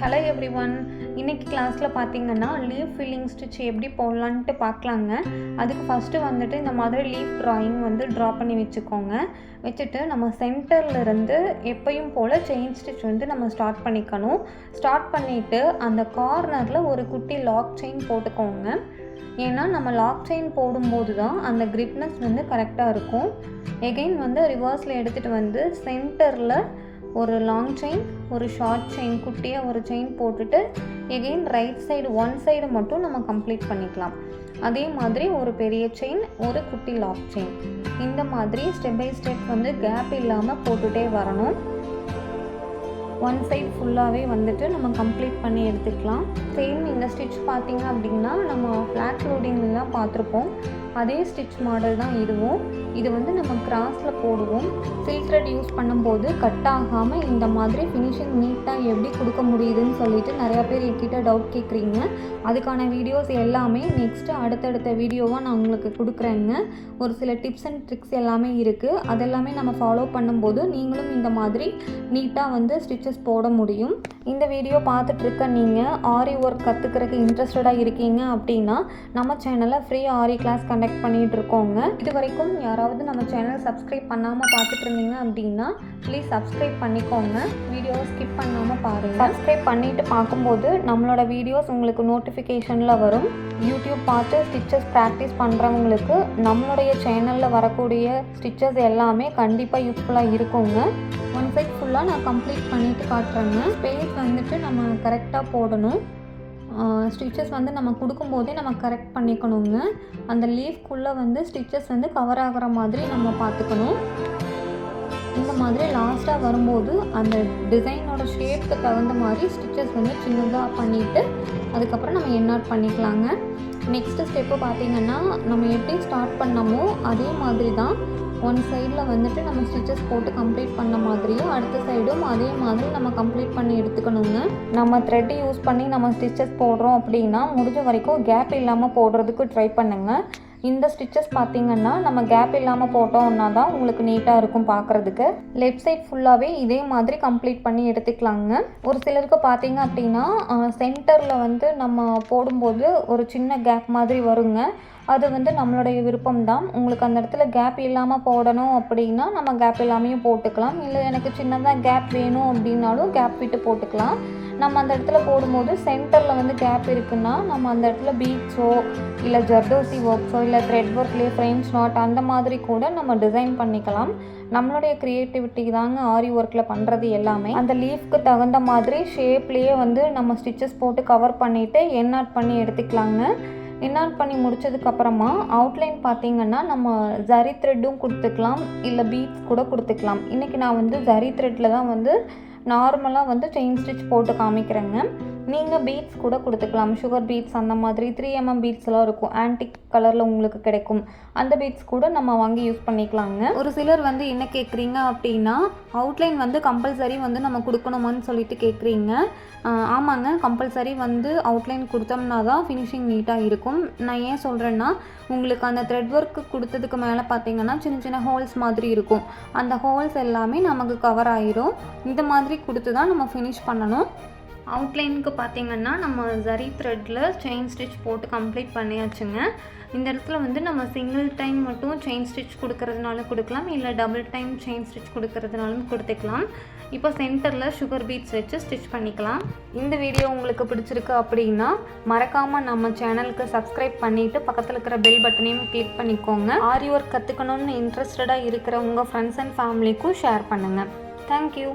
Hello everyone. இன்றைக்கி கிளாஸில் பார்த்தீங்கன்னா லீஃப் ஃபில்லிங் ஸ்டிச் எப்படி போடலான்ட்டு பார்க்கலாங்க. அதுக்கு ஃபஸ்ட்டு வந்துட்டு இந்த மாதிரி லீஃப் ட்ராயிங் ட்ரா பண்ணி வச்சுக்கோங்க. வச்சுட்டு நம்ம சென்டர்லேருந்து எப்பயும் போல் செயின் ஸ்டிச் நம்ம ஸ்டார்ட் பண்ணிக்கணும். ஸ்டார்ட் பண்ணிவிட்டு அந்த கார்னரில் ஒரு குட்டி லாக் செயின் போட்டுக்கோங்க. ஏன்னா நம்ம லாக் செயின் போடும்போது தான் அந்த கிரிப்னஸ் கரெக்டாக இருக்கும். எகெயின் ரிவர்ஸில் எடுத்துகிட்டு சென்டரில் ஒரு லாங் செயின், ஒரு ஷார்ட் செயின், குட்டியாக ஒரு செயின் போட்டுட்டு again right side one side மட்டும் நம்ம கம்ப்ளீட் பண்ணிக்கலாம். அதே மாதிரி ஒரு பெரிய செயின், ஒரு குட்டி லாக் செயின், இந்த மாதிரி ஸ்டெப் பை ஸ்டெப் கேப் இல்லாமல் போட்டுகிட்டே வரணும். ஒன் சைட் ஃபுல்லாகவே நம்ம கம்ப்ளீட் பண்ணி எடுத்துக்கலாம். சேம் இந்த ஸ்டிச் பார்த்திங்க அப்படின்னா நம்ம ஃப்ளாட் லோடிங்லாம் பார்த்துருப்போம். அதே ஸ்டிச் மாடல் தான் இதுவும். இது நம்ம கிராஸில் போடுவோம். சில்க் த்ரெட் யூஸ் பண்ணும்போது கட் ஆகாமல் இந்த மாதிரி ஃபினிஷிங் நீட்டாக எப்படி கொடுக்க முடியுதுன்னு சொல்லிட்டு நிறையா பேர் என்கிட்ட டவுட் கேட்குறீங்க. அதுக்கான வீடியோஸ் எல்லாமே நெக்ஸ்ட்டு அடுத்தடுத்த வீடியோவாக நான் உங்களுக்கு கொடுக்குறேங்க. ஒரு சில டிப்ஸ் அண்ட் ட்ரிக்ஸ் எல்லாமே இருக்குது. அதெல்லாமே நம்ம ஃபாலோ பண்ணும்போது நீங்களும் இந்த மாதிரி நீட்டாக ஸ்டிச்சஸ் போட முடியும். இந்த வீடியோ பார்த்துட்ருக்க நீங்கள் ஆரி ஒர்க் கற்றுக்கிறதுக்கு இன்ட்ரெஸ்டடாக இருக்கீங்க அப்படின்னா நம்ம சேனலில் ஃப்ரீ ஆரி கிளாஸ் கண்டக்ட் பண்ணிகிட்டு இருக்கோங்க. இது வரைக்கும் யாராவது நம்ம சேனல் சப்ஸ்கிரைப் பண்ணாமல் பார்த்துட்டு இருந்தீங்க அப்படின்னா ப்ளீஸ் சப்ஸ்கிரைப் பண்ணிக்கோங்க. வீடியோவை ஸ்கிப் பண்ணாமல் பாருங்கள். சப்ஸ்கிரைப் பண்ணிவிட்டு பார்க்கும்போது நம்மளோட வீடியோஸ் உங்களுக்கு நோட்டிஃபிகேஷனில் வரும். யூடியூப் பார்த்து ஸ்டிச்சஸ் ப்ராக்டிஸ் பண்ணுறவங்களுக்கு நம்மளுடைய சேனலில் வரக்கூடிய ஸ்டிச்சஸ் எல்லாமே கண்டிப்பாக யூஸ்ஃபுல்லாக இருக்குங்க. ஒன் சைட் ஃபுல்லாக நான் கம்ப்ளீட் பண்ணிவிட்டு காட்டுறேங்க. ஸ்பேஸ் நம்ம கரெக்டாக போடணும். ஸ்டிச்சஸ் நம்ம கொடுக்கும்போதே நம்ம கரெக்ட் பண்ணிக்கணுங்க. அந்த லீஃப்குள்ளே ஸ்டிச்சஸ் கவர் ஆகிற மாதிரி நம்ம பார்த்துக்கணும். இந்த மாதிரி லாஸ்ட்டாக வரும்போது அந்த டிசைனோட ஷேப்புக்கு தகுந்த மாதிரி ஸ்டிச்சஸ் சின்னதாக பண்ணிவிட்டு அதுக்கப்புறம் நம்ம என்ஆட் பண்ணிக்கலாங்க. நெக்ஸ்ட்டு ஸ்டெப்பு பார்த்திங்கன்னா நம்ம எப்படி ஸ்டார்ட் பண்ணமோ அதே மாதிரி தான் ஒன் சைடில் நம்ம ஸ்டிச்சஸ் போட்டு கம்ப்ளீட் பண்ண மாதிரியும் அடுத்த சைடும் அதே மாதிரி நம்ம கம்ப்ளீட் பண்ணி எடுத்துக்கணுங்க. நம்ம த்ரெட் யூஸ் பண்ணி நம்ம ஸ்டிச்சஸ் போடுறோம் அப்படின்னா முடிஞ்ச வரைக்கும் கேப் இல்லாமல் போடுறதுக்கு ட்ரை பண்ணுங்கள். இந்த ஸ்டிச்சஸ் பார்த்திங்கன்னா நம்ம கேப் இல்லாமல் போட்டோம்னா தான் உங்களுக்கு நீட்டாக இருக்கும் பார்க்குறதுக்கு. லெஃப்ட் சைட் ஃபுல்லாகவே இதே மாதிரி கம்ப்ளீட் பண்ணி எடுத்துக்கலாங்க. ஒரு சிலருக்கு பார்த்திங்க அப்படின்னா சென்டரில் நம்ம போடும்போது ஒரு சின்ன கேப் மாதிரி வருங்க. அது நம்மளுடைய விருப்பம் தான். உங்களுக்கு அந்த இடத்துல கேப் இல்லாமல் போடணும் அப்படின்னா நம்ம கேப் இல்லாமையும் போட்டுக்கலாம். இல்லை எனக்கு சின்னதாக கேப் வேணும் அப்படின்னாலும் கேப் விட்டு போட்டுக்கலாம். நம்ம அந்த இடத்துல போடும்போது சென்டரில் கேப் இருக்குன்னா நம்ம அந்த இடத்துல பீட்ஸோ இல்லை ஜர்தோசி ஒர்க்ஸோ இல்லை த்ரெட் ஒர்க்லேயே ஃப்ரெஞ்ச் நாட் அந்த மாதிரி கூட நம்ம டிசைன் பண்ணிக்கலாம். நம்மளுடைய க்ரியேட்டிவிட்டி தாங்க ஆரி ஒர்க்கில் பண்ணுறது எல்லாமே. அந்த லீஃப்க்கு தகுந்த மாதிரி ஷேப்லேயே நம்ம ஸ்டிச்சஸ் போட்டு கவர் பண்ணிவிட்டு என்ஆட் பண்ணி எடுத்துக்கலாங்க. என்ஆட் பண்ணி முடித்ததுக்கப்புறமா அவுட்லைன் பார்த்திங்கன்னா நம்ம ஜரி த்ரெட்டும் கொடுத்துக்கலாம், இல்லை பீட்ஸ் கூட கொடுத்துக்கலாம். இன்றைக்கி நான் ஜரி த்ரெட்டில் தான் நார்மலாக செயின் ஸ்டிச் போட்டு காமிக்கிறேங்க. நீங்கள் பீட்ஸ் கூட கொடுத்துக்கலாம். சுகர் பீட்ஸ் அந்த மாதிரி 3mm பீட்ஸ்லாம் இருக்கும், ஆன்டிக் கலரில் உங்களுக்கு கிடைக்கும். அந்த பீட்ஸ் கூட நம்ம வாங்கி யூஸ் பண்ணிக்கலாங்க. ஒரு சிலர் என்ன கேட்குறீங்க அப்படின்னா அவுட்லைன் கம்பல்சரி நம்ம கொடுக்கணுமான்னு சொல்லிட்டு கேட்குறீங்க. ஆமாங்க, கம்பல்சரி அவுட்லைன் கொடுத்தோம்னா தான் ஃபினிஷிங் நீட்டாக இருக்கும். நான் ஏன் சொல்கிறேன்னா உங்களுக்கு அந்த த்ரெட் ஒர்க்கு கொடுத்ததுக்கு மேலே பார்த்தீங்கன்னா சின்ன சின்ன ஹோல்ஸ் மாதிரி இருக்கும். அந்த ஹோல்ஸ் எல்லாமே நமக்கு கவர் ஆகிரும். இந்த மாதிரி கொடுத்து தான் நம்ம ஃபினிஷ் பண்ணணும். அவுட்லைனுக்கு பார்த்திங்கன்னா நம்ம ஜரி த்ரெட்டில் செயின் ஸ்டிச் போட்டு கம்ப்ளீட் பண்ணியாச்சுங்க. இந்த இடத்துல நம்ம சிங்கிள் டைம் மட்டும் செயின் ஸ்டிச் கொடுக்கறதுனாலும் கொடுக்கலாம், இல்லை டபுள் டைம் செயின் ஸ்டிச் கொடுக்கறதுனாலும் கொடுத்துக்கலாம். இப்போ சென்டரில் சுகர் பீட்ஸ் வச்சு ஸ்டிச் பண்ணிக்கலாம். இந்த வீடியோ உங்களுக்கு பிடிச்சிருக்கு அப்படின்னா மறக்காமல் நம்ம சேனலுக்கு சப்ஸ்கிரைப் பண்ணிவிட்டு பக்கத்தில் இருக்கிற பெல் பட்டனையும் கிளிக் பண்ணிக்கோங்க. ஆரி ஒர்க் கற்றுக்கணுன்னு இன்ட்ரெஸ்டடாக இருக்கிற உங்கள் ஃப்ரெண்ட்ஸ் அண்ட் ஃபேமிலிக்கும் ஷேர் பண்ணுங்கள். தேங்க்யூ.